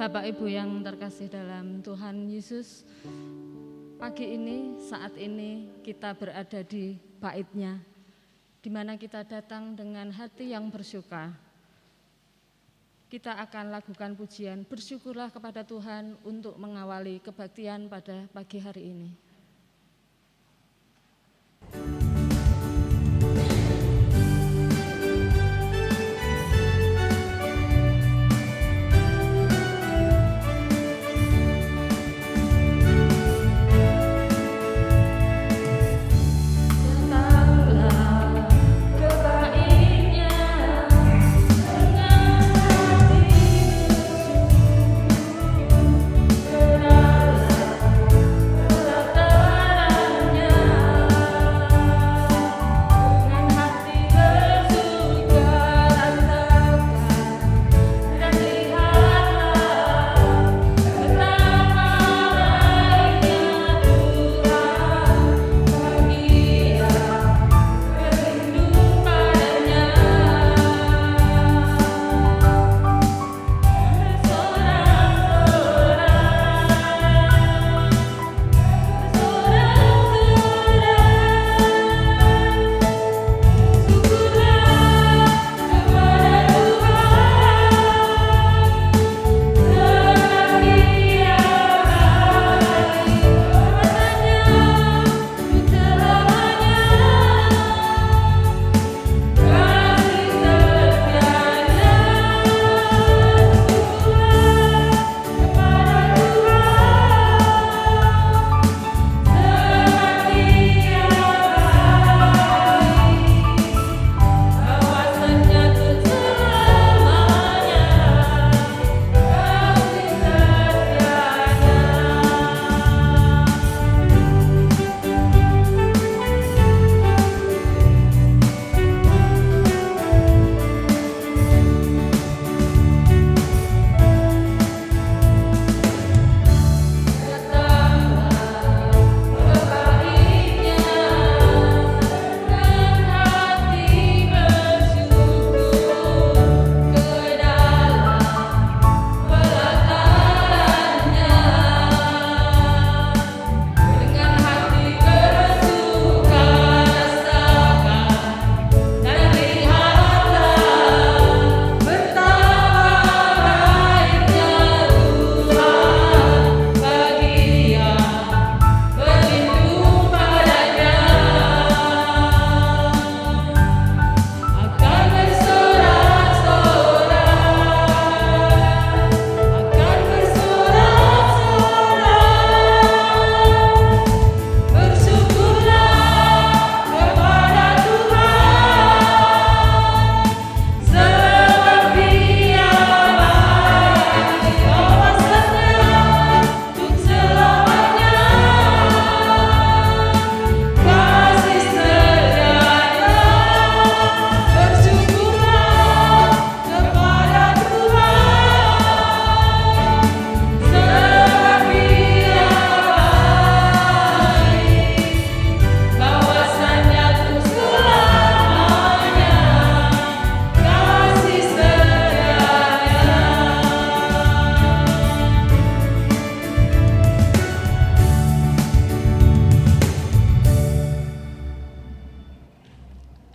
Bapak Ibu yang terkasih dalam Tuhan Yesus, pagi ini, saat ini kita berada di bait-Nya, di mana kita datang dengan hati yang bersyukur. Kita akan lakukan pujian, bersyukurlah kepada Tuhan untuk mengawali kebaktian pada pagi hari ini.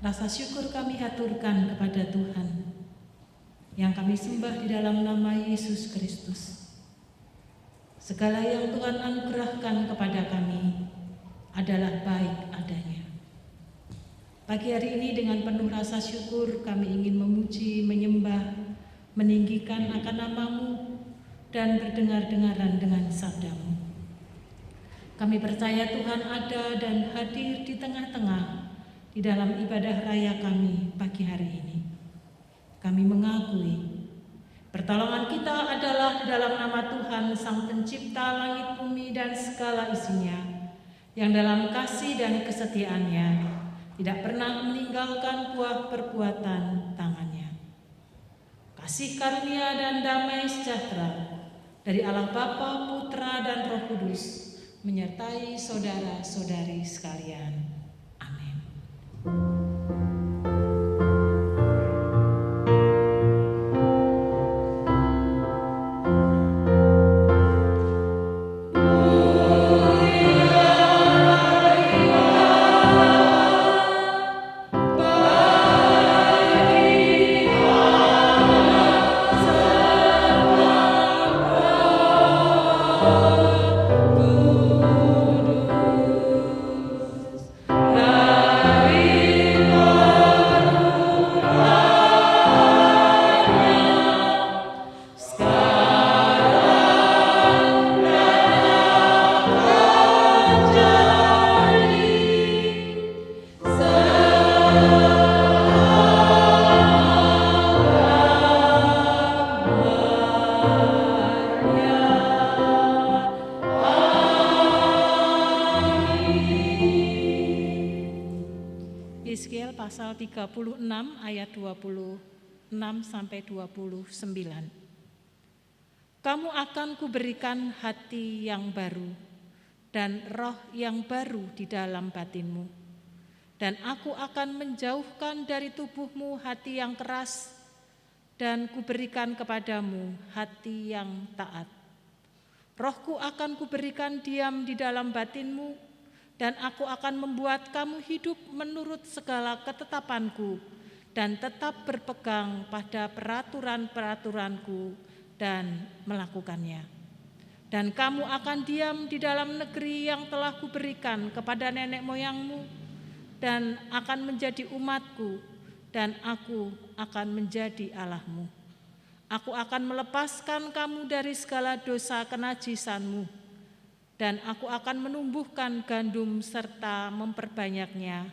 Rasa syukur kami haturkan kepada Tuhan yang kami sembah di dalam nama Yesus Kristus. Segala yang Tuhan anugerahkan kepada kami adalah baik adanya. Pagi hari ini dengan penuh rasa syukur kami ingin memuji, menyembah, meninggikan akan nama-Mu dan berdengar-dengaran dengan sabda-Mu. Kami percaya Tuhan ada dan hadir di tengah-tengah di dalam ibadah raya kami pagi hari ini. Kami mengakui pertolongan kita adalah di dalam nama Tuhan Sang Pencipta langit bumi dan segala isinya, yang dalam kasih dan kesetiaannya tidak pernah meninggalkan buah perbuatan tangannya. Kasih karunia dan damai sejahtera dari Allah Bapa, Putra dan Roh Kudus menyertai saudara-saudari sekalian. Amin. Yeskiel pasal 36 ayat 26 sampai 29. Kamu akan kuberikan hati yang baru dan roh yang baru di dalam batinmu. Dan aku akan menjauhkan dari tubuhmu hati yang keras dan kuberikan kepadamu hati yang taat. Rohku akan kuberikan diam di dalam batinmu, dan aku akan membuat kamu hidup menurut segala ketetapanku dan tetap berpegang pada peraturan-peraturanku dan melakukannya. Dan kamu akan diam di dalam negeri yang telah kuberikan kepada nenek moyangmu dan akan menjadi umatku, dan aku akan menjadi Allahmu. Aku akan melepaskan kamu dari segala dosa kenajisanmu, dan aku akan menumbuhkan gandum serta memperbanyaknya,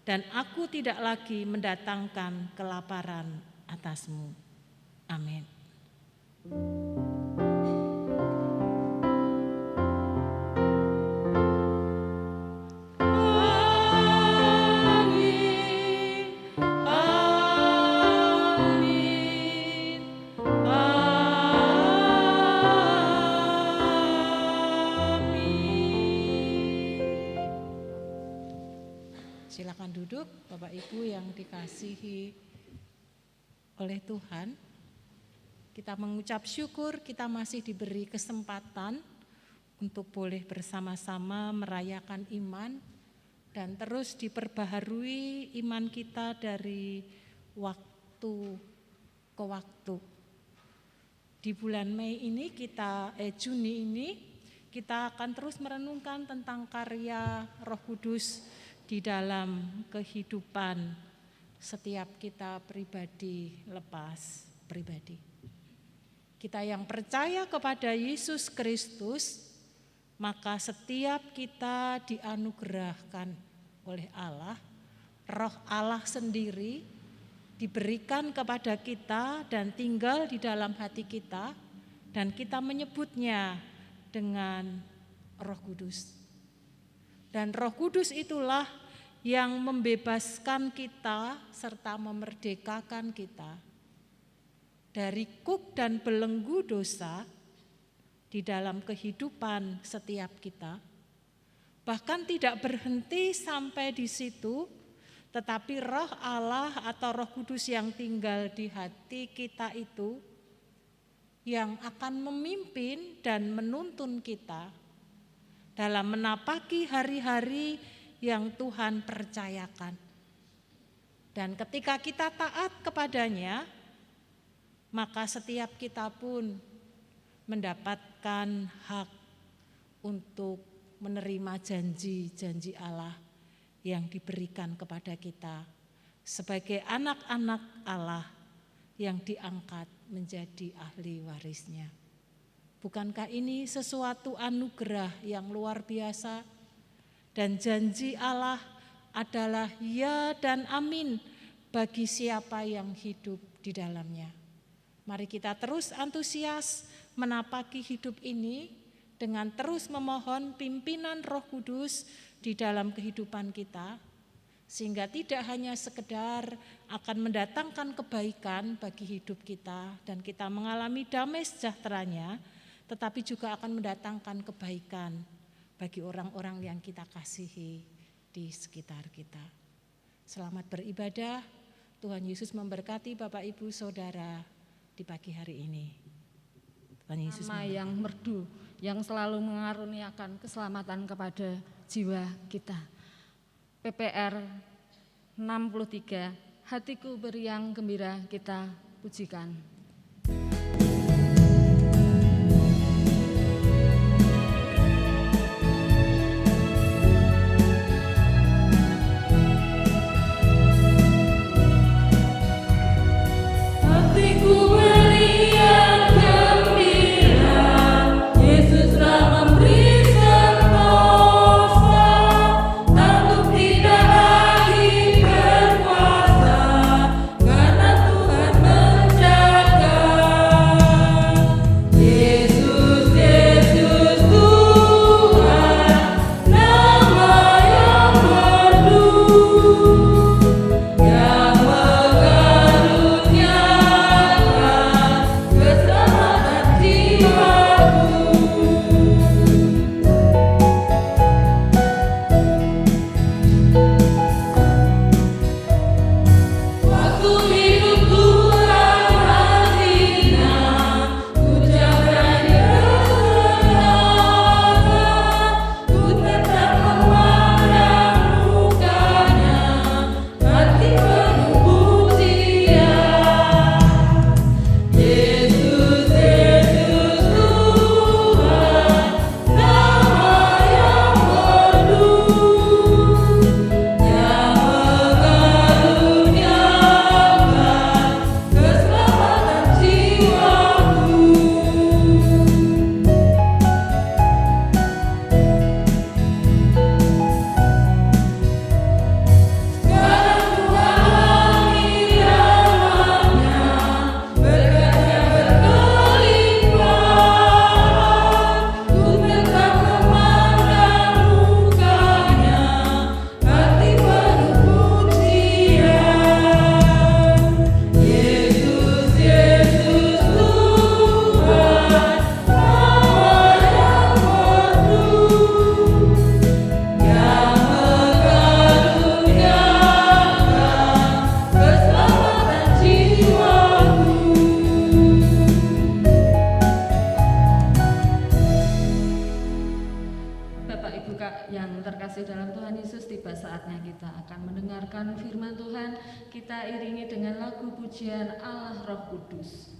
dan aku tidak lagi mendatangkan kelaparan atasmu. Amin. Silakan duduk, Bapak Ibu yang dikasihi oleh Tuhan. Kita mengucap syukur kita masih diberi kesempatan untuk boleh bersama-sama merayakan iman dan terus diperbaharui iman kita dari waktu ke waktu. Di bulan Mei ini Juni ini kita akan terus merenungkan tentang karya Roh Kudus di dalam kehidupan setiap kita pribadi lepas pribadi. Kita yang percaya kepada Yesus Kristus, maka setiap kita dianugerahkan oleh Allah, Roh Allah sendiri diberikan kepada kita dan tinggal di dalam hati kita, dan kita menyebutnya dengan Roh Kudus. Dan Roh Kudus itulah yang membebaskan kita serta memerdekakan kita dari kuk dan belenggu dosa di dalam kehidupan setiap kita. Bahkan tidak berhenti sampai di situ, tetapi Roh Allah atau Roh Kudus yang tinggal di hati kita itu yang akan memimpin dan menuntun kita dalam menapaki hari-hari yang Tuhan percayakan. Dan ketika kita taat kepadanya, maka setiap kita pun mendapatkan hak untuk menerima janji-janji Allah yang diberikan kepada kita sebagai anak-anak Allah yang diangkat menjadi ahli warisnya. Bukankah ini sesuatu anugerah yang luar biasa? Dan janji Allah adalah ya dan amin bagi siapa yang hidup di dalamnya. Mari kita terus antusias menapaki hidup ini dengan terus memohon pimpinan Roh Kudus di dalam kehidupan kita, sehingga tidak hanya sekedar akan mendatangkan kebaikan bagi hidup kita dan kita mengalami damai sejahteranya, tetapi juga akan mendatangkan kebaikan bagi orang-orang yang kita kasihi di sekitar kita. Selamat beribadah. Tuhan Yesus memberkati Bapak Ibu Saudara di pagi hari ini. Tuhan Yesus nama yang merdu, yang selalu mengaruniakan keselamatan kepada jiwa kita. PPR 63, hatiku beriang gembira, kita pujikan. Karena Tuhan menjaga Yesus, tiba saatnya kita akan mendengarkan firman Tuhan. Kita iringi dengan lagu pujian Allah Roh Kudus.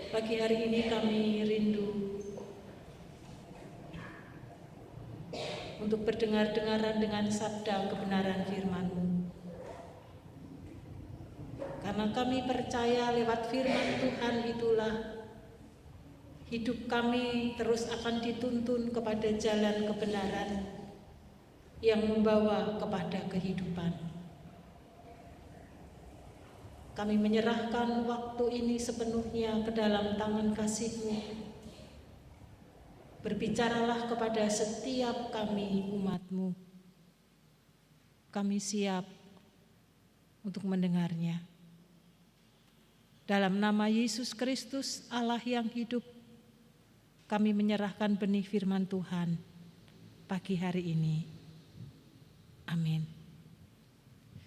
Pagi hari ini kami rindu untuk berdengar-dengaran dengan sabda kebenaran firman-Mu. Karena kami percaya lewat firman Tuhan itulah hidup kami terus akan dituntun kepada jalan kebenaran yang membawa kepada kehidupan. Kami menyerahkan waktu ini sepenuhnya ke dalam tangan kasih-Mu. berbicaralah kepada setiap kami umat-Mu. Kami siap untuk mendengarnya. Dalam nama Yesus Kristus, Allah yang hidup, kami menyerahkan benih firman Tuhan pagi hari ini. Amin.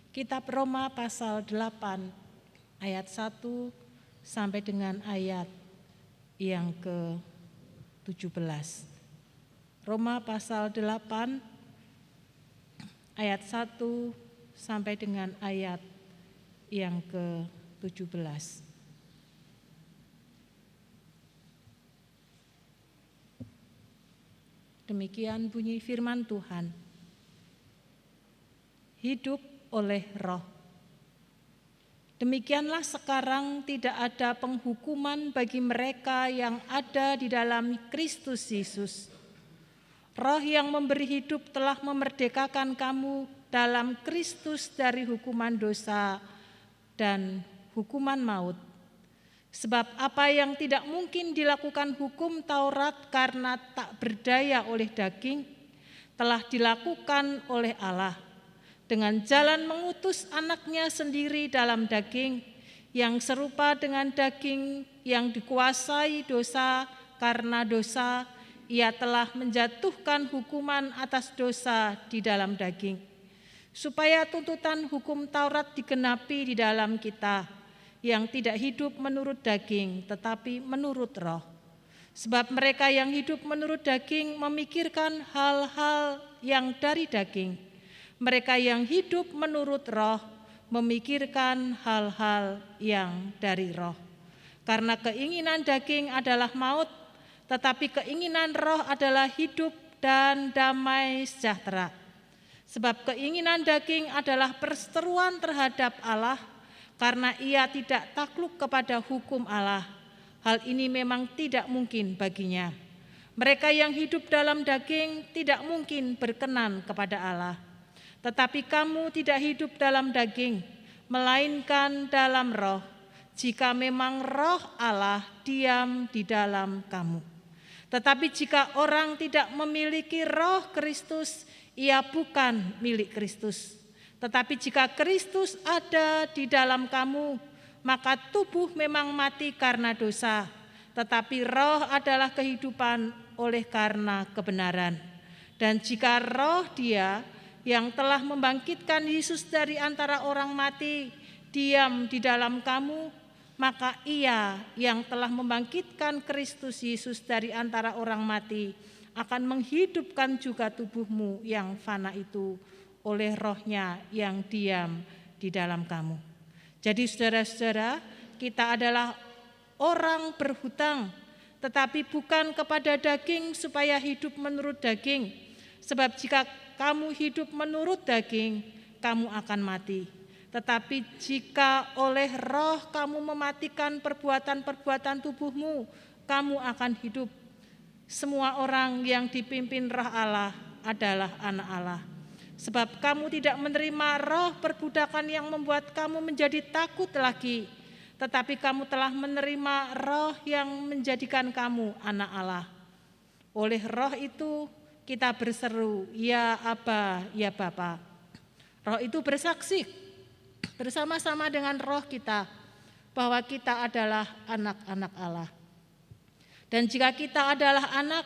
Kitab Roma pasal 8 ayat 1 sampai dengan ayat yang ke-17. Roma pasal 8 ayat 1 sampai dengan ayat yang ke-17. Demikian bunyi firman Tuhan. Hidup oleh Roh. Demikianlah sekarang tidak ada penghukuman bagi mereka yang ada di dalam Kristus Yesus. Roh yang memberi hidup telah memerdekakan kamu dalam Kristus dari hukuman dosa dan hukuman maut. Sebab apa yang tidak mungkin dilakukan hukum Taurat karena tak berdaya oleh daging, telah dilakukan oleh Allah dengan jalan mengutus anaknya sendiri dalam daging, yang serupa dengan daging yang dikuasai dosa. Karena dosa, ia telah menjatuhkan hukuman atas dosa di dalam daging, supaya tuntutan hukum Taurat digenapi di dalam kita, yang tidak hidup menurut daging, tetapi menurut Roh. Sebab mereka yang hidup menurut daging memikirkan hal-hal yang dari daging. Mereka yang hidup menurut Roh memikirkan hal-hal yang dari Roh. Karena keinginan daging adalah maut, tetapi keinginan Roh adalah hidup dan damai sejahtera. Sebab keinginan daging adalah perseteruan terhadap Allah, karena ia tidak takluk kepada hukum Allah. Hal ini memang tidak mungkin baginya. Mereka yang hidup dalam daging tidak mungkin berkenan kepada Allah. Tetapi kamu tidak hidup dalam daging, melainkan dalam Roh, jika memang Roh Allah diam di dalam kamu. Tetapi jika orang tidak memiliki Roh Kristus, ia bukan milik Kristus. Tetapi jika Kristus ada di dalam kamu, maka tubuh memang mati karena dosa, tetapi roh adalah kehidupan oleh karena kebenaran. Dan jika roh Dia yang telah membangkitkan Yesus dari antara orang mati diam di dalam kamu, maka Ia yang telah membangkitkan Kristus Yesus dari antara orang mati akan menghidupkan juga tubuhmu yang fana itu oleh Roh-Nya yang diam di dalam kamu. Jadi saudara-saudara, kita adalah orang berhutang, tetapi bukan kepada daging supaya hidup menurut daging. Sebab jika kamu hidup menurut daging, kamu akan mati. Tetapi jika oleh Roh kamu mematikan perbuatan-perbuatan tubuhmu, kamu akan hidup. Semua orang yang dipimpin Roh Allah adalah anak Allah. Sebab kamu tidak menerima roh perbudakan yang membuat kamu menjadi takut lagi, tetapi kamu telah menerima roh yang menjadikan kamu anak Allah. Oleh roh itu kita berseru, ya Aba, ya Bapa. Roh itu bersaksi bersama-sama dengan roh kita bahwa kita adalah anak-anak Allah. Dan jika kita adalah anak,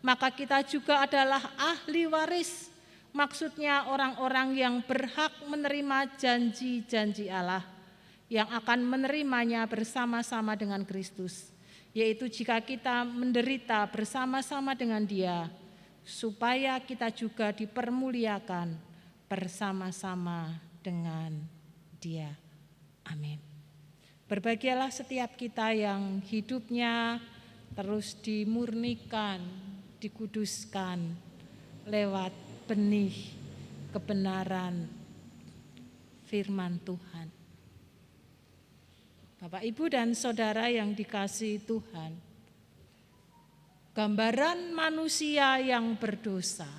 maka kita juga adalah ahli waris. Maksudnya orang-orang yang berhak menerima janji-janji Allah, yang akan menerimanya bersama-sama dengan Kristus, yaitu jika kita menderita bersama-sama dengan Dia, supaya kita juga dipermuliakan bersama-sama dengan Dia. Amin. Berbahagialah setiap kita yang hidupnya terus dimurnikan, dikuduskan lewat benih kebenaran firman Tuhan. Bapak, Ibu, dan saudara yang dikasihi Tuhan, gambaran manusia yang berdosa,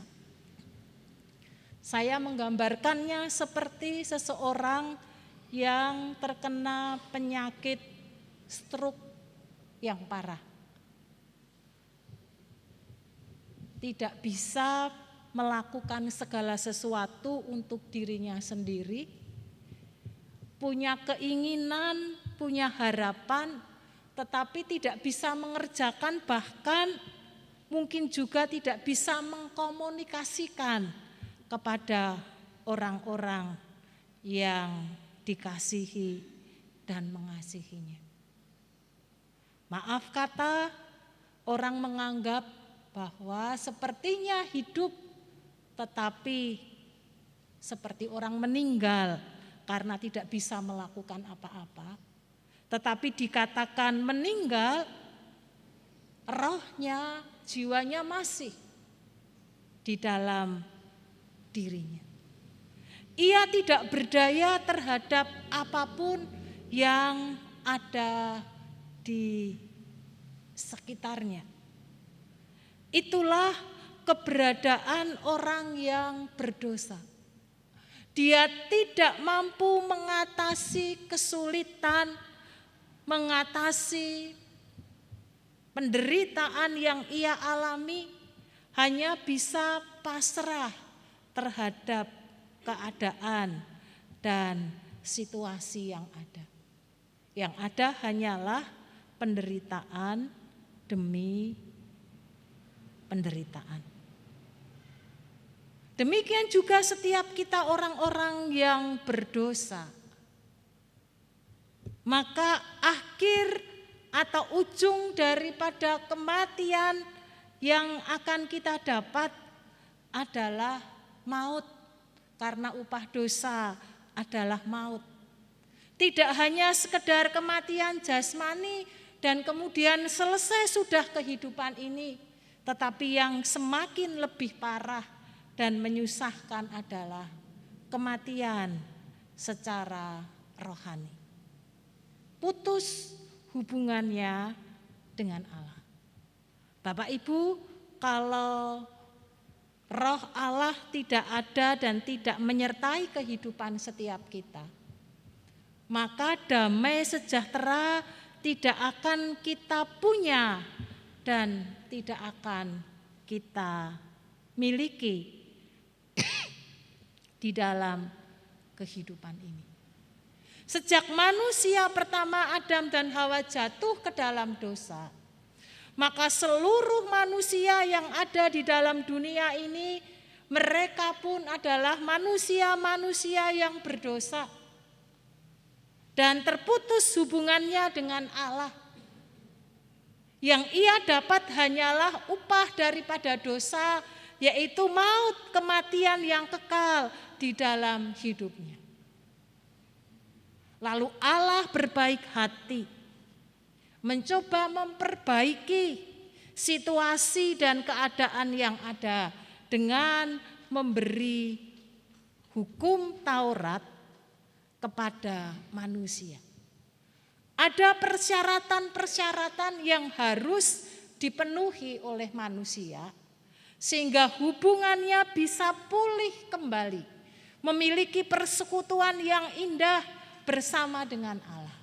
saya menggambarkannya seperti seseorang yang terkena penyakit stroke yang parah. tidak bisa melakukan segala sesuatu untuk dirinya sendiri, punya keinginan, punya harapan, tetapi tidak bisa mengerjakan, bahkan mungkin juga tidak bisa mengkomunikasikan kepada orang-orang yang dikasihi dan mengasihinya. Maaf kata, orang menganggap bahwa sepertinya hidup tetapi seperti orang meninggal karena tidak bisa melakukan apa-apa. Tetapi dikatakan meninggal, rohnya, jiwanya masih di dalam dirinya. Ia tidak berdaya terhadap apapun yang ada di sekitarnya. Itulah keberadaan orang yang berdosa. Dia tidak mampu mengatasi kesulitan, mengatasi penderitaan yang ia alami, hanya bisa pasrah terhadap keadaan dan situasi yang ada. Yang ada hanyalah penderitaan demi penderitaan. Demikian juga setiap kita orang-orang yang berdosa. Maka akhir atau ujung daripada kematian yang akan kita dapat adalah maut, karena upah dosa adalah maut. Tidak hanya sekedar kematian jasmani dan kemudian selesai sudah kehidupan ini, tetapi yang semakin lebih parah dan menyusahkan adalah kematian secara rohani. Putus hubungannya dengan Allah. Bapak Ibu, kalau roh Allah tidak ada dan tidak menyertai kehidupan setiap kita, maka damai sejahtera tidak akan kita punya dan tidak akan kita miliki di dalam kehidupan ini. Sejak manusia pertama Adam dan Hawa jatuh ke dalam dosa, maka seluruh manusia yang ada di dalam dunia ini, mereka pun adalah manusia-manusia yang berdosa dan terputus hubungannya dengan Allah. Yang ia dapat hanyalah upah daripada dosa, yaitu maut, kematian yang kekal di dalam hidupnya. Lalu Allah berbaik hati, mencoba memperbaiki situasi dan keadaan yang ada dengan memberi hukum Taurat kepada manusia. Ada persyaratan-persyaratan yang harus dipenuhi oleh manusia sehingga hubungannya bisa pulih kembali, memiliki persekutuan yang indah bersama dengan Allah.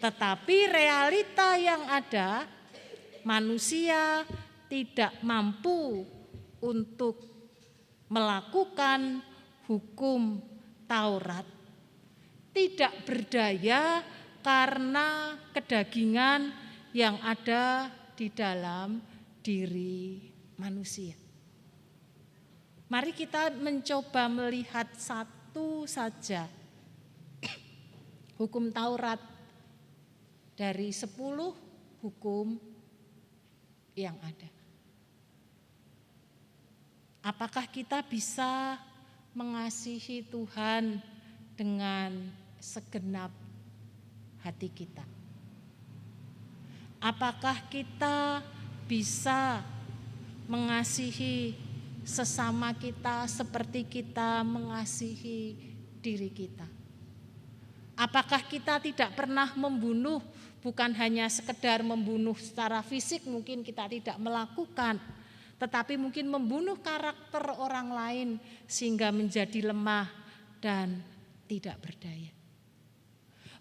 Tetapi realita yang ada, manusia tidak mampu untuk melakukan hukum Taurat, tidak berdaya karena kedagingan yang ada di dalam diri manusia. Mari kita mencoba melihat satu saja hukum Taurat dari 10 hukum yang ada. Apakah kita bisa mengasihi Tuhan dengan segenap hati kita? Apakah kita bisa mengasihi sesama kita seperti kita mengasihi diri kita? Apakah kita tidak pernah membunuh, bukan hanya sekedar membunuh secara fisik, mungkin kita tidak melakukan, tetapi mungkin membunuh karakter orang lain sehingga menjadi lemah dan tidak berdaya.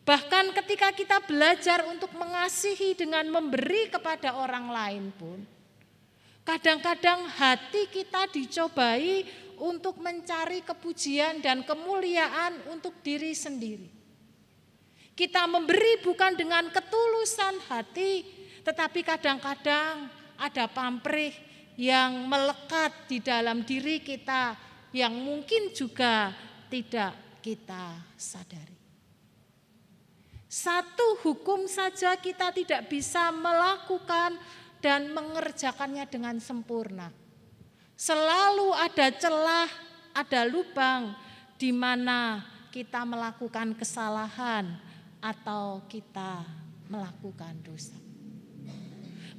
Bahkan ketika kita belajar untuk mengasihi dengan memberi kepada orang lain pun, Kadang-kadang hati kita dicobai untuk mencari kepujian dan kemuliaan untuk diri sendiri. Kita memberi bukan dengan ketulusan hati, tetapi kadang-kadang ada pamrih yang melekat di dalam diri kita yang mungkin juga tidak kita sadari. Satu hukum saja kita tidak bisa melakukan dan mengerjakannya dengan sempurna. Selalu ada celah, ada lubang di mana kita melakukan kesalahan atau kita melakukan dosa.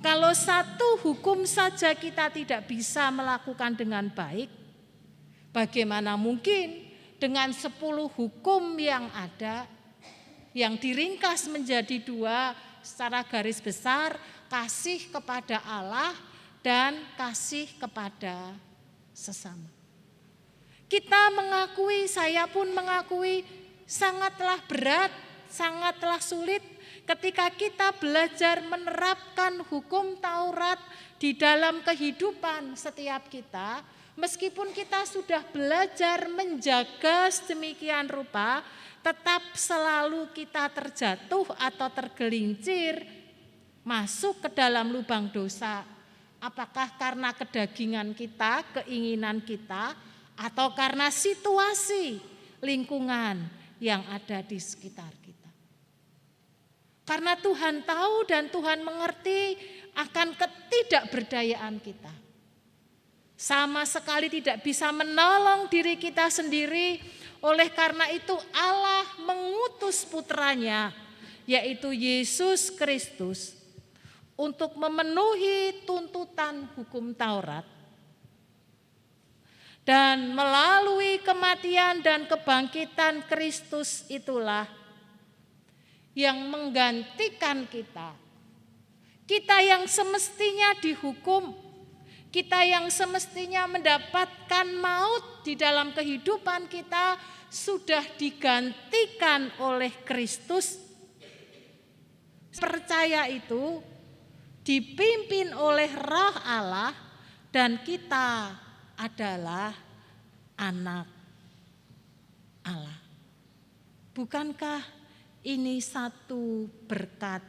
Kalau satu hukum saja kita tidak bisa melakukan dengan baik, bagaimana mungkin dengan 10 hukum yang ada, yang diringkas menjadi 2 secara garis besar, kasih kepada Allah dan kasih kepada sesama. Kita mengakui, saya pun mengakui sangatlah berat, sangatlah sulit ketika kita belajar menerapkan hukum Taurat di dalam kehidupan setiap kita. Meskipun kita sudah belajar menjaga sedemikian rupa, tetap selalu kita terjatuh atau tergelincir masuk ke dalam lubang dosa. Apakah karena kedagingan kita, keinginan kita, atau karena situasi lingkungan yang ada di sekitar kita. Karena Tuhan tahu dan Tuhan mengerti akan ketidakberdayaan kita. Sama sekali tidak bisa menolong diri kita sendiri. Oleh karena itu Allah mengutus putranya, yaitu Yesus Kristus, untuk memenuhi tuntutan hukum Taurat. Dan melalui kematian dan kebangkitan Kristus itulah yang menggantikan kita. Kita yang semestinya dihukum, kita yang semestinya mendapatkan maut di dalam kehidupan kita sudah digantikan oleh Kristus. Percaya itu dipimpin oleh Roh Allah dan kita adalah anak Allah. Bukankah ini satu berkat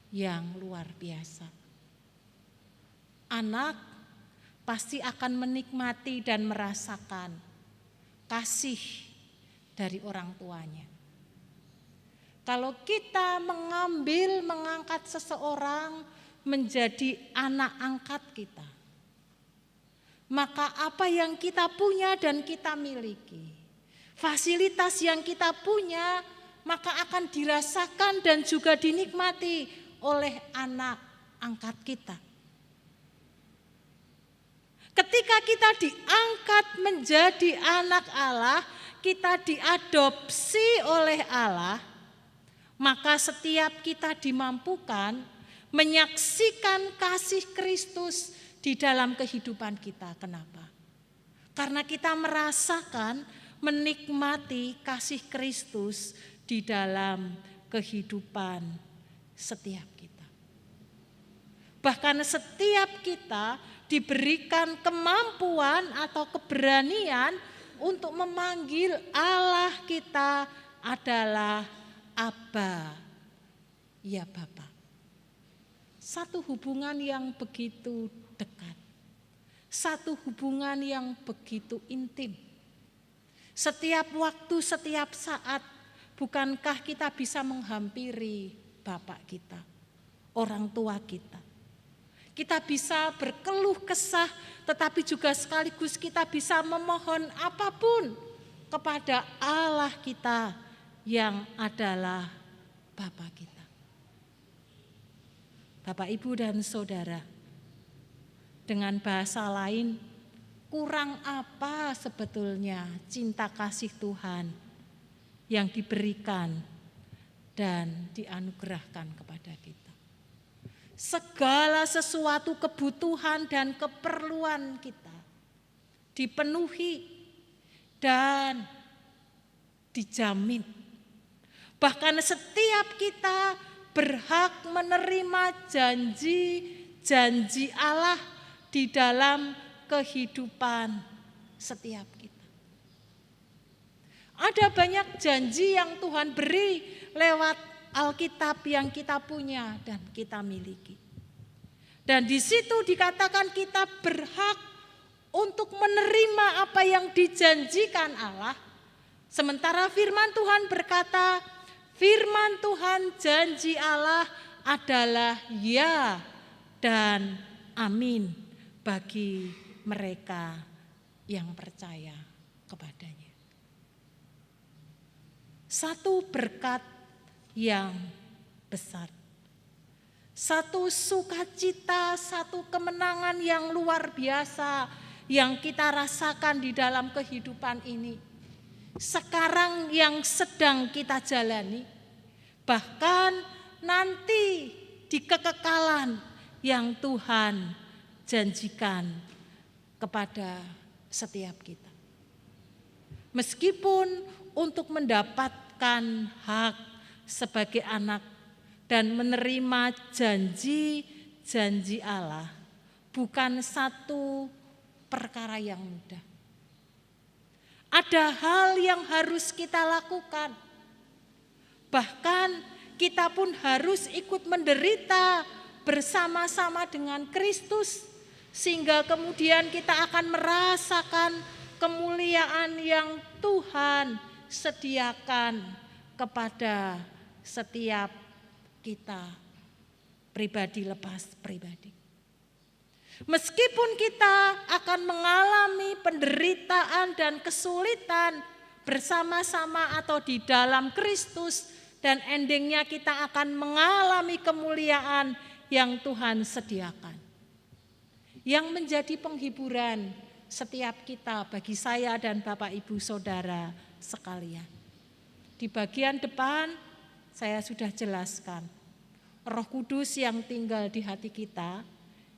yang luar biasa? Anak pasti akan menikmati dan merasakan kasih dari orang tuanya. Kalau kita mengangkat seseorang menjadi anak angkat kita, maka apa yang kita punya dan kita miliki, fasilitas yang kita punya, maka akan dirasakan dan juga dinikmati oleh anak angkat kita. Ketika kita diangkat menjadi anak Allah, kita diadopsi oleh Allah, maka setiap kita dimampukan menyaksikan kasih Kristus di dalam kehidupan kita. Kenapa? Karena kita merasakan, menikmati kasih Kristus di dalam kehidupan setiap kita. Bahkan setiap kita diberikan kemampuan atau keberanian untuk memanggil Allah kita adalah Abba, ya Bapa. Satu hubungan yang begitu dekat, satu hubungan yang begitu intim. Setiap waktu, setiap saat, bukankah kita bisa menghampiri Bapak kita, orang tua kita? Kita bisa berkeluh kesah, tetapi juga sekaligus kita bisa memohon apapun kepada Allah kita yang adalah Bapa kita. Bapak, Ibu, dan Saudara, dengan bahasa lain, kurang apa sebetulnya cinta kasih Tuhan yang diberikan dan dianugerahkan kepada kita. Segala sesuatu kebutuhan dan keperluan kita dipenuhi dan dijamin. Bahkan setiap kita berhak menerima janji-janji Allah di dalam kehidupan setiap kita. Ada banyak janji yang Tuhan beri lewat Alkitab yang kita punya dan kita miliki. Dan di situ dikatakan kita berhak untuk menerima apa yang dijanjikan Allah. Sementara firman Tuhan berkata, firman Tuhan janji Allah adalah ya dan amin bagi mereka yang percaya kepadanya. Satu berkat yang besar. Satu sukacita, satu kemenangan yang luar biasa yang kita rasakan di dalam kehidupan ini. Sekarang yang sedang kita jalani, bahkan nanti di kekekalan yang Tuhan janjikan kepada setiap kita. Meskipun untuk mendapatkan hak sebagai anak dan menerima janji-janji Allah bukan satu perkara yang mudah. Ada hal yang harus kita lakukan. Bahkan kita pun harus ikut menderita bersama-sama dengan Kristus, sehingga kemudian kita akan merasakan kemuliaan yang Tuhan sediakan kepada setiap kita, pribadi lepas pribadi. Meskipun kita akan mengalami penderitaan dan kesulitan bersama-sama atau di dalam Kristus, dan endingnya kita akan mengalami kemuliaan yang Tuhan sediakan. Yang menjadi penghiburan setiap kita bagi saya dan Bapak Ibu Saudara sekalian. Di bagian depan saya sudah jelaskan, Roh Kudus yang tinggal di hati kita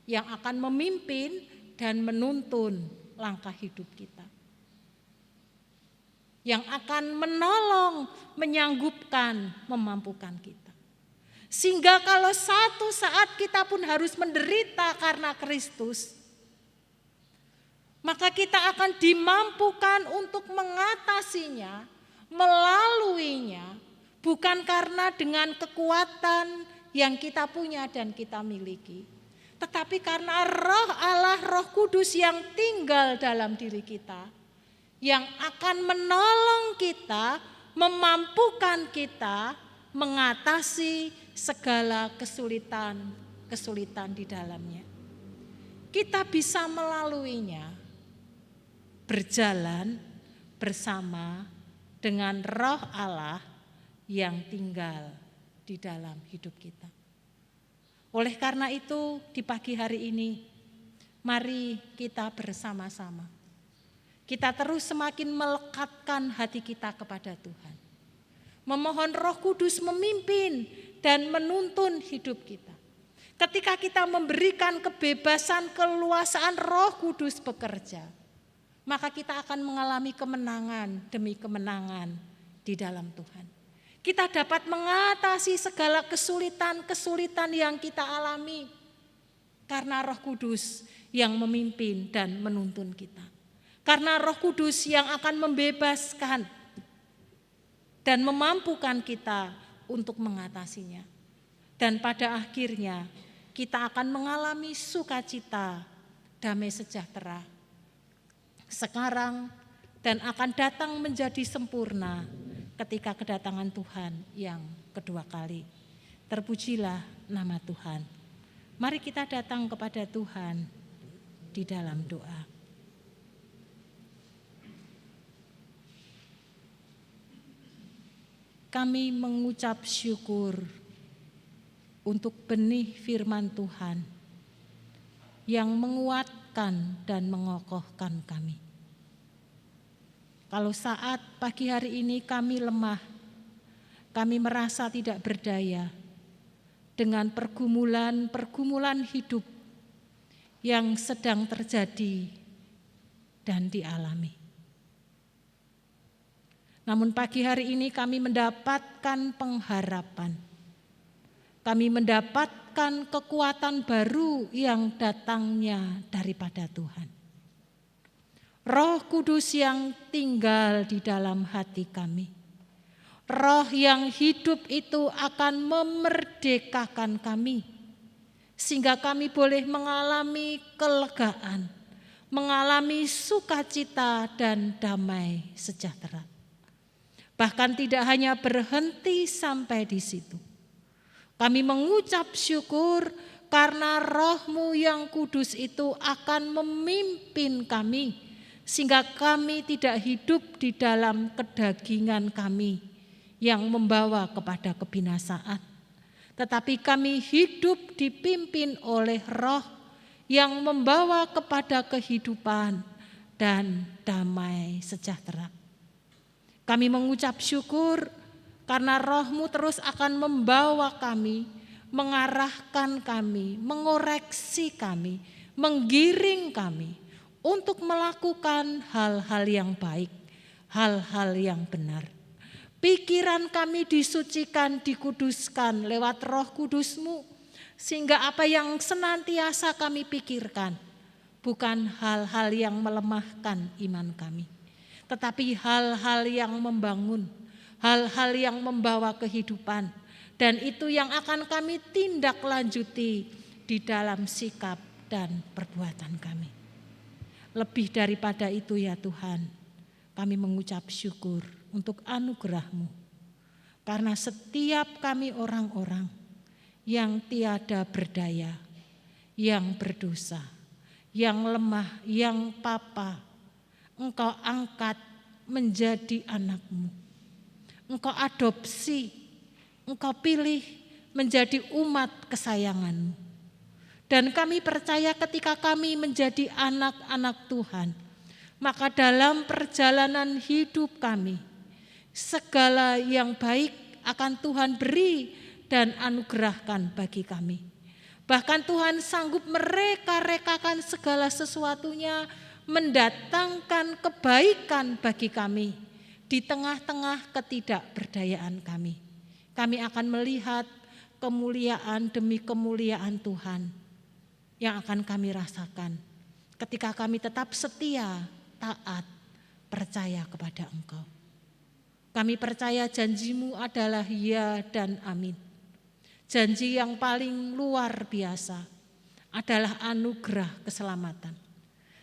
yang akan memimpin dan menuntun langkah hidup kita. Yang akan menolong, menyanggupkan, memampukan kita. Sehingga kalau satu saat kita pun harus menderita karena Kristus, maka kita akan dimampukan untuk mengatasinya, melaluinya, bukan karena dengan kekuatan yang kita punya dan kita miliki, tetapi karena Roh Allah, Roh Kudus yang tinggal dalam diri kita, yang akan menolong kita, memampukan kita mengatasi segala kesulitan di dalamnya. Kita bisa melaluinya, berjalan bersama dengan Roh Allah yang tinggal di dalam hidup kita. Oleh karena itu, di pagi hari ini, mari kita bersama-sama. Kita terus semakin melekatkan hati kita kepada Tuhan. Memohon Roh Kudus memimpin dan menuntun hidup kita. Ketika kita memberikan kebebasan, keluasaan Roh Kudus bekerja, maka kita akan mengalami kemenangan demi kemenangan di dalam Tuhan. Kita dapat mengatasi segala kesulitan-kesulitan yang kita alami karena Roh Kudus yang memimpin dan menuntun kita. Karena Roh Kudus yang akan membebaskan dan memampukan kita untuk mengatasinya. Dan pada akhirnya kita akan mengalami sukacita, damai sejahtera sekarang dan akan datang menjadi sempurna ketika kedatangan Tuhan yang kedua kali. Terpujilah nama Tuhan. Mari kita datang kepada Tuhan di dalam doa. Kami mengucap syukur untuk benih firman Tuhan yang menguatkan dan mengokohkan kami. Kalau saat pagi hari ini kami lemah, kami merasa tidak berdaya dengan pergumulan hidup yang sedang terjadi dan dialami. Namun pagi hari ini kami mendapatkan pengharapan. Kami mendapatkan merasakan kekuatan baru yang datangnya daripada Tuhan. Roh Kudus yang tinggal di dalam hati kami. Roh yang hidup itu akan memerdekakan kami, sehingga kami boleh mengalami kelegaan, mengalami sukacita dan damai sejahtera. Bahkan tidak hanya berhenti sampai di situ. Kami mengucap syukur karena Roh-Mu yang kudus itu akan memimpin kami, sehingga kami tidak hidup di dalam kedagingan kami yang membawa kepada kebinasaan. Tetapi kami hidup dipimpin oleh Roh yang membawa kepada kehidupan dan damai sejahtera. Kami mengucap syukur karena Roh-Mu terus akan membawa kami, mengarahkan kami, mengoreksi kami, menggiring kami untuk melakukan hal-hal yang baik, hal-hal yang benar. Pikiran kami disucikan, dikuduskan lewat Roh Kudus-Mu, sehingga apa yang senantiasa kami pikirkan bukan hal-hal yang melemahkan iman kami, tetapi hal-hal yang membangun, hal-hal yang membawa kehidupan, dan itu yang akan kami tindak lanjuti di dalam sikap dan perbuatan kami. Lebih daripada itu ya Tuhan, kami mengucap syukur untuk anugerah-Mu, karena setiap kami orang-orang yang tiada berdaya, yang berdosa, yang lemah, yang papa, Engkau angkat menjadi anak-Mu. Engkau adopsi, Engkau pilih menjadi umat kesayangan-Mu. Dan kami percaya ketika kami menjadi anak-anak Tuhan, maka dalam perjalanan hidup kami, segala yang baik akan Tuhan beri dan anugerahkan bagi kami. Bahkan Tuhan sanggup mereka-rekakan segala sesuatunya, mendatangkan kebaikan bagi kami di tengah-tengah ketidakberdayaan kami. Kami akan melihat kemuliaan demi kemuliaan Tuhan yang akan kami rasakan ketika kami tetap setia, taat, percaya kepada Engkau. Kami percaya janji-Mu adalah ya dan amin. Janji yang paling luar biasa adalah anugerah keselamatan.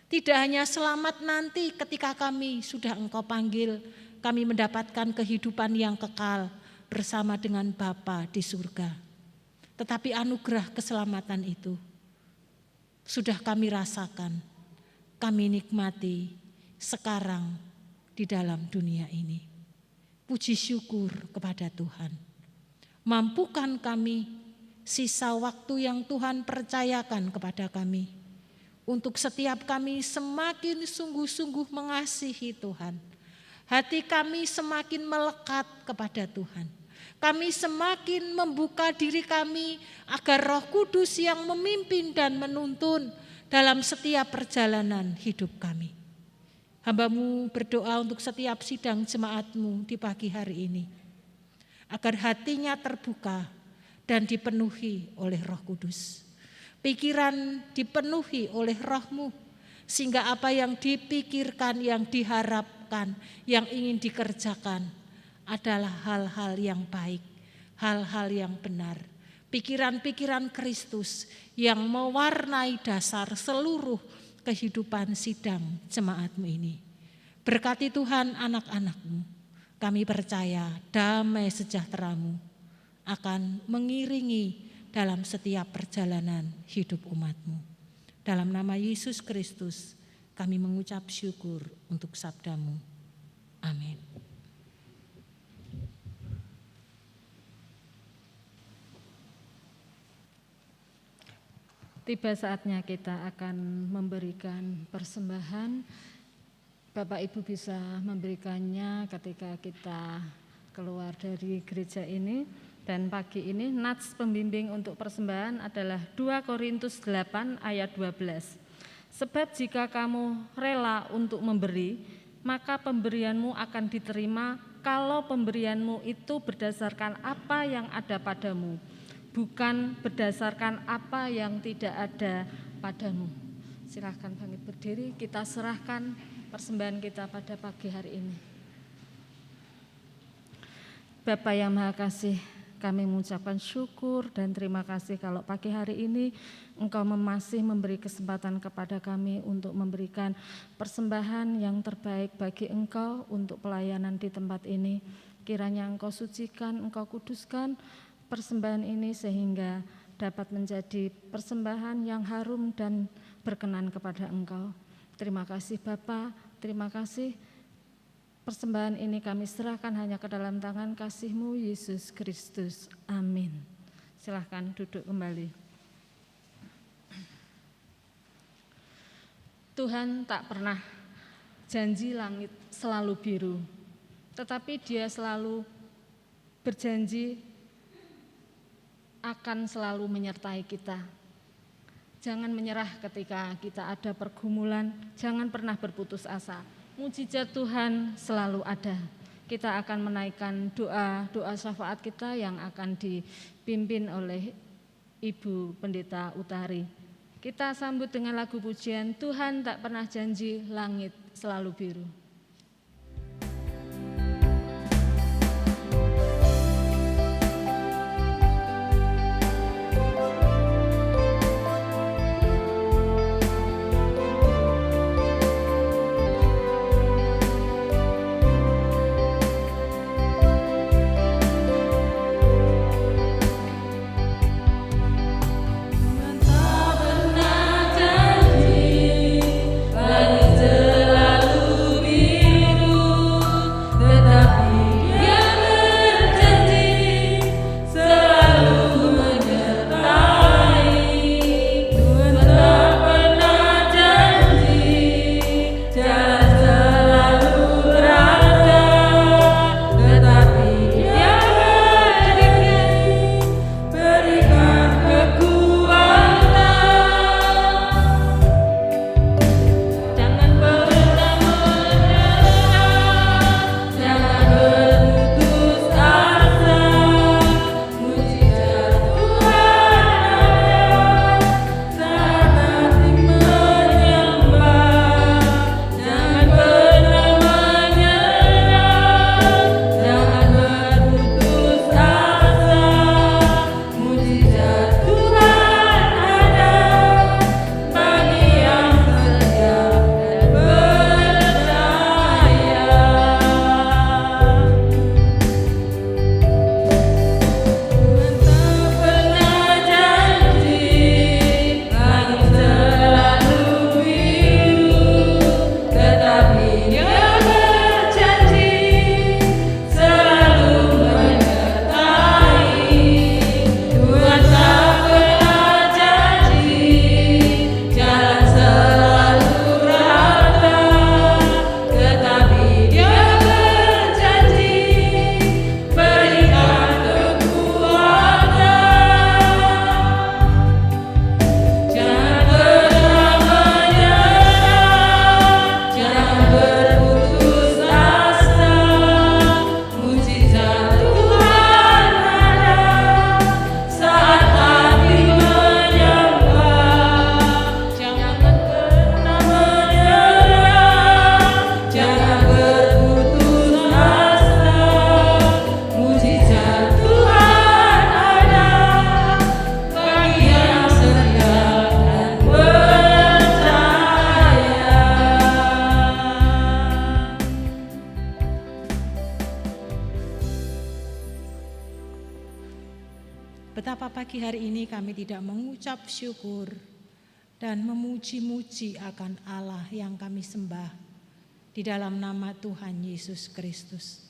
Tidak hanya selamat nanti ketika kami sudah Engkau panggil, kami mendapatkan kehidupan yang kekal bersama dengan Bapa di surga. Tetapi anugerah keselamatan itu sudah kami rasakan, kami nikmati sekarang di dalam dunia ini. Puji syukur kepada Tuhan. Mampukan kami sisa waktu yang Tuhan percayakan kepada kami, untuk setiap kami semakin sungguh-sungguh mengasihi Tuhan. Hati kami semakin melekat kepada Tuhan. Kami semakin membuka diri kami agar Roh Kudus yang memimpin dan menuntun dalam setiap perjalanan hidup kami. Hamba-Mu berdoa untuk setiap sidang jemaat-Mu di pagi hari ini, agar hatinya terbuka dan dipenuhi oleh Roh Kudus. Pikiran dipenuhi oleh Roh-Mu, sehingga apa yang dipikirkan, yang diharapkan, yang ingin dikerjakan adalah hal-hal yang baik, hal-hal yang benar. Pikiran-pikiran Kristus yang mewarnai dasar seluruh kehidupan sidang jemaat-Mu ini. Berkati Tuhan anak-anak-Mu. Kami percaya damai sejahtera-Mu akan mengiringi dalam setiap perjalanan hidup umat-Mu. Dalam nama Yesus Kristus kami mengucap syukur untuk sabda-Mu. Amin. Tiba saatnya kita akan memberikan persembahan. Bapak Ibu bisa memberikannya ketika kita keluar dari gereja ini. Dan pagi ini nats pembimbing untuk persembahan adalah 2 Korintus 8 ayat 12. Sebab jika kamu rela untuk memberi, maka pemberianmu akan diterima kalau pemberianmu itu berdasarkan apa yang ada padamu, bukan berdasarkan apa yang tidak ada padamu. Silahkan bangkit berdiri, kita serahkan persembahan kita pada pagi hari ini. Bapa yang Maha Kasih, kami mengucapkan syukur dan terima kasih kalau pagi hari ini Engkau masih memberi kesempatan kepada kami untuk memberikan persembahan yang terbaik bagi Engkau untuk pelayanan di tempat ini. Kiranya Engkau sucikan, Engkau kuduskan persembahan ini sehingga dapat menjadi persembahan yang harum dan berkenan kepada Engkau. Terima kasih Bapa, terima kasih. Persembahan ini kami serahkan hanya ke dalam tangan kasih-Mu Yesus Kristus. Amin. Silahkan duduk kembali. Tuhan tak pernah janji langit selalu biru, tetapi Dia selalu berjanji akan selalu menyertai kita. Jangan menyerah ketika kita ada pergumulan, jangan pernah berputus asa. Mujizat Tuhan selalu ada. Kita akan menaikkan doa syafaat kita yang akan dipimpin oleh Ibu Pendeta Utari. Kita sambut dengan lagu pujian, Tuhan tak pernah janji langit selalu biru. Betapa pagi hari ini kami tidak mengucap syukur dan memuji-muji akan Allah yang kami sembah di dalam nama Tuhan Yesus Kristus.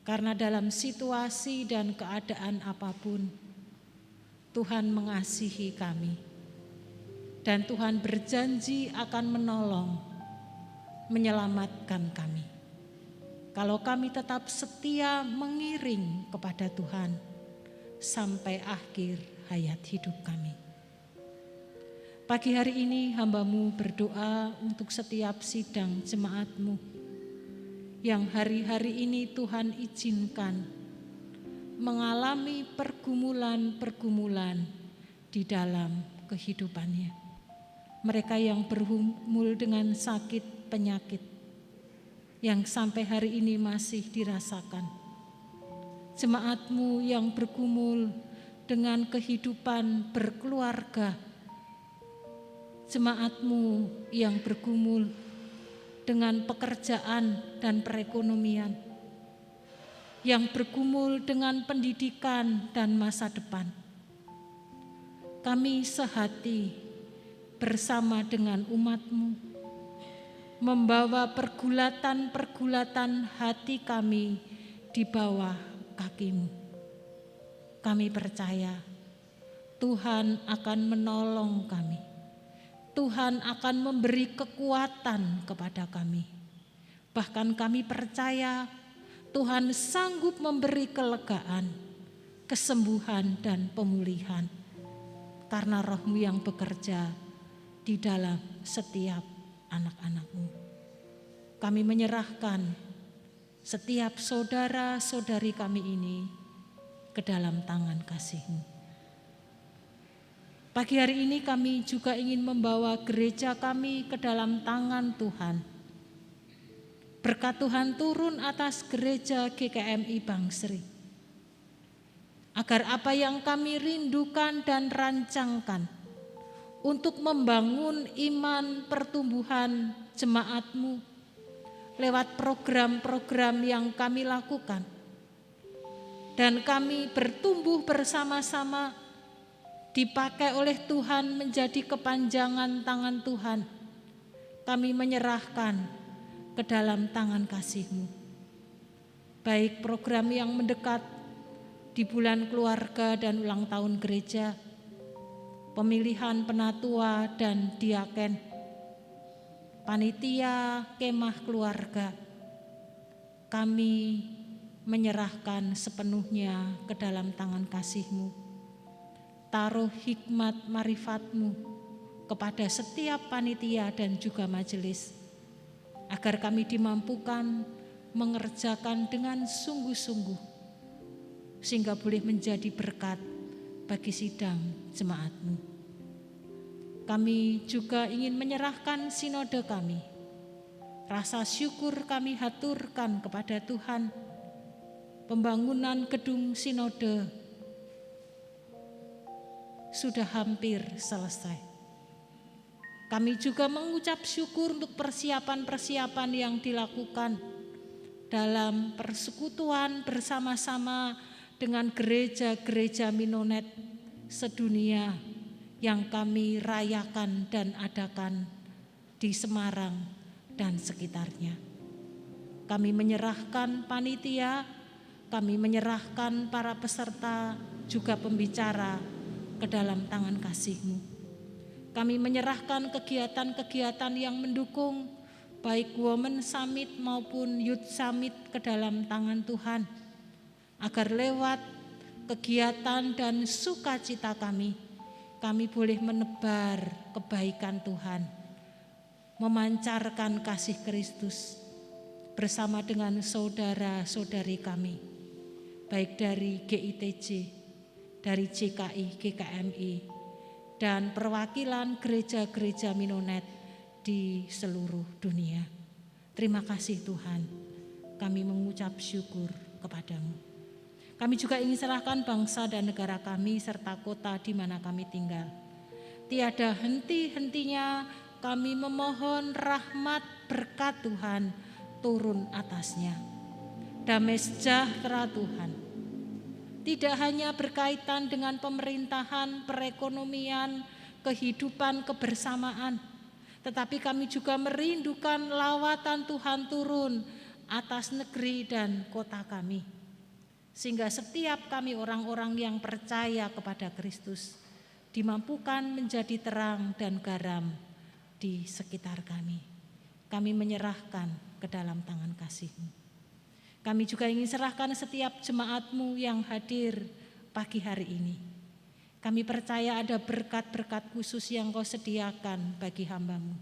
Karena dalam situasi dan keadaan apapun, Tuhan mengasihi kami. Dan Tuhan berjanji akan menolong, menyelamatkan kami. Kalau kami tetap setia mengiring kepada Tuhan sampai akhir hayat hidup kami. Pagi hari ini hamba-Mu berdoa untuk setiap sidang jemaat-Mu yang hari-hari ini Tuhan izinkan mengalami pergumulan-pergumulan di dalam kehidupannya. Mereka yang bergumul dengan sakit penyakit yang sampai hari ini masih dirasakan. Jemaat-Mu yang bergumul dengan kehidupan berkeluarga. Jemaat-Mu yang bergumul dengan pekerjaan dan perekonomian, yang bergumul dengan pendidikan dan masa depan. Kami sehati bersama dengan umat-Mu, membawa pergulatan-pergulatan hati kami di bawah kaki-Mu. Kami percaya Tuhan akan menolong kami. Tuhan akan memberi kekuatan kepada kami. Bahkan kami percaya Tuhan sanggup memberi kelegaan, kesembuhan dan pemulihan. Karena Roh-Mu yang bekerja di dalam setiap anak-anak-Mu. Kami menyerahkan setiap saudara-saudari kami ini ke dalam tangan kasih-Mu. Pagi hari ini kami juga ingin membawa gereja kami ke dalam tangan Tuhan. Berkat Tuhan turun atas gereja GKMI Bangsri. Agar apa yang kami rindukan dan rancangkan untuk membangun iman pertumbuhan jemaat-Mu lewat program-program yang kami lakukan. Dan kami bertumbuh bersama-sama dipakai oleh Tuhan menjadi kepanjangan tangan Tuhan. Kami menyerahkan ke dalam tangan kasih-Mu. Baik program yang mendekat di bulan keluarga dan ulang tahun gereja, pemilihan penatua dan diaken, panitia kemah keluarga, kami menyerahkan sepenuhnya ke dalam tangan kasih-Mu. Taruh hikmat marifat-Mu kepada setiap panitia dan juga majelis, agar kami dimampukan mengerjakan dengan sungguh-sungguh, sehingga boleh menjadi berkat bagi sidang jemaat-Mu. Kami juga ingin menyerahkan sinode kami. Rasa syukur kami haturkan kepada Tuhan. Pembangunan gedung sinode sudah hampir selesai. Kami juga mengucap syukur untuk persiapan-persiapan yang dilakukan dalam persekutuan bersama-sama dengan gereja-gereja Minonet sedunia yang kami rayakan dan adakan di Semarang dan sekitarnya. Kami menyerahkan panitia, kami menyerahkan para peserta, juga pembicara ke dalam tangan kasih-Mu. Kami menyerahkan kegiatan-kegiatan yang mendukung baik Women Summit maupun Youth Summit ke dalam tangan Tuhan, agar lewat kegiatan dan sukacita kami boleh menebar kebaikan Tuhan, memancarkan kasih Kristus bersama dengan saudara-saudari kami, baik dari GITJ, dari JKI, GKMI, dan perwakilan gereja-gereja Minonet di seluruh dunia. Terima kasih Tuhan, kami mengucap syukur kepadamu. Kami juga ingin serahkan bangsa dan negara kami serta kota di mana kami tinggal. Tiada henti-hentinya kami memohon rahmat berkat Tuhan turun atasnya. Damai sejahtera Tuhan tidak hanya berkaitan dengan pemerintahan, perekonomian, kehidupan, kebersamaan, tetapi kami juga merindukan lawatan Tuhan turun atas negeri dan kota kami. Sehingga setiap kami orang-orang yang percaya kepada Kristus dimampukan menjadi terang dan garam di sekitar kami. Kami menyerahkan ke dalam tangan kasih-Mu. Kami juga ingin serahkan setiap jemaat-Mu yang hadir pagi hari ini. Kami percaya ada berkat-berkat khusus yang Kau sediakan bagi hamba-Mu.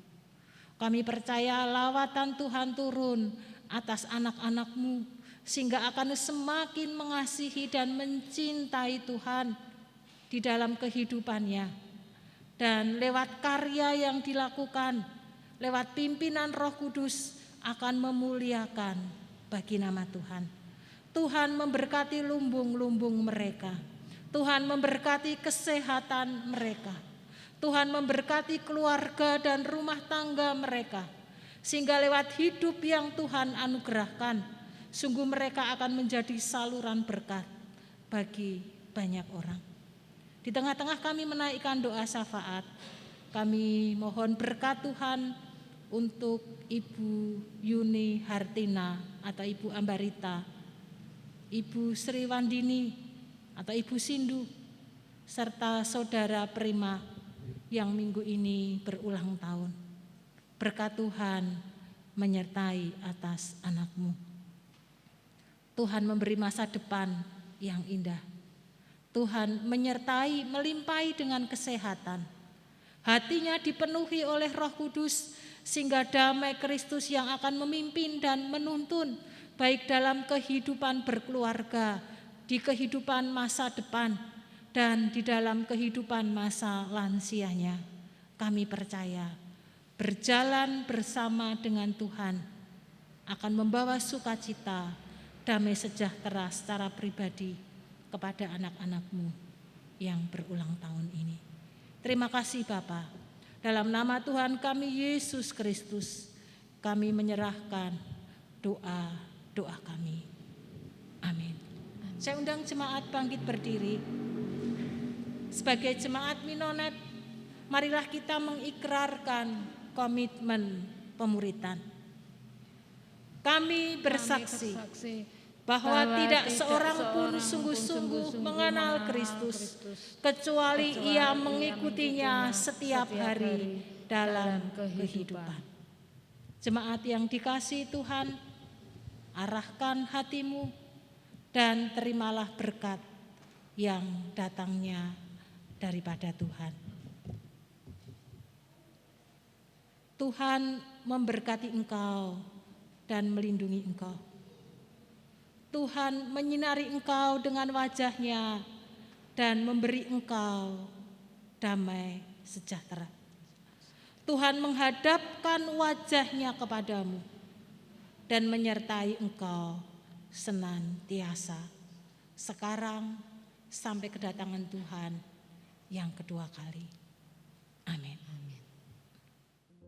Kami percaya lawatan Tuhan turun atas anak-anak-Mu sehingga akan semakin mengasihi dan mencintai Tuhan di dalam kehidupannya. Dan lewat karya yang dilakukan, lewat pimpinan Roh Kudus akan memuliakan bagi nama Tuhan. Tuhan memberkati lumbung-lumbung mereka. Tuhan memberkati kesehatan mereka. Tuhan memberkati keluarga dan rumah tangga mereka. Sehingga lewat hidup yang Tuhan anugerahkan, sungguh mereka akan menjadi saluran berkat bagi banyak orang. Di tengah-tengah kami menaikkan doa syafaat, kami mohon berkat Tuhan untuk Ibu Yuni Hartina atau Ibu Ambarita, Ibu Sri Wandini atau Ibu Sindu, serta Saudara Prima yang minggu ini berulang tahun. Berkat Tuhan menyertai atas anakmu. Tuhan memberi masa depan yang indah. Tuhan menyertai, melimpahi dengan kesehatan. Hatinya dipenuhi oleh Roh Kudus sehingga damai Kristus yang akan memimpin dan menuntun baik dalam kehidupan berkeluarga, di kehidupan masa depan, dan di dalam kehidupan masa lansianya. Kami percaya berjalan bersama dengan Tuhan akan membawa sukacita, damai sejahtera secara pribadi kepada anak-anakmu yang berulang tahun ini. Terima kasih Bapa. Dalam nama Tuhan kami Yesus Kristus, kami menyerahkan doa kami. Amin. Saya undang jemaat bangkit berdiri. Sebagai jemaat Minonet, marilah kita mengikrarkan komitmen pemuritan. Kami bersaksi bahwa tidak seorang pun sungguh-sungguh mengenal Kristus, kecuali ia mengikutinya setiap hari dalam kehidupan. Jemaat yang dikasihi Tuhan, arahkan hatimu dan terimalah berkat yang datangnya daripada Tuhan. Tuhan memberkati engkau dan melindungi engkau. Tuhan menyinari engkau dengan wajah-Nya dan memberi engkau damai sejahtera. Tuhan menghadapkan wajah-Nya kepadamu dan menyertai engkau senantiasa, sekarang sampai kedatangan Tuhan yang kedua kali. Amin.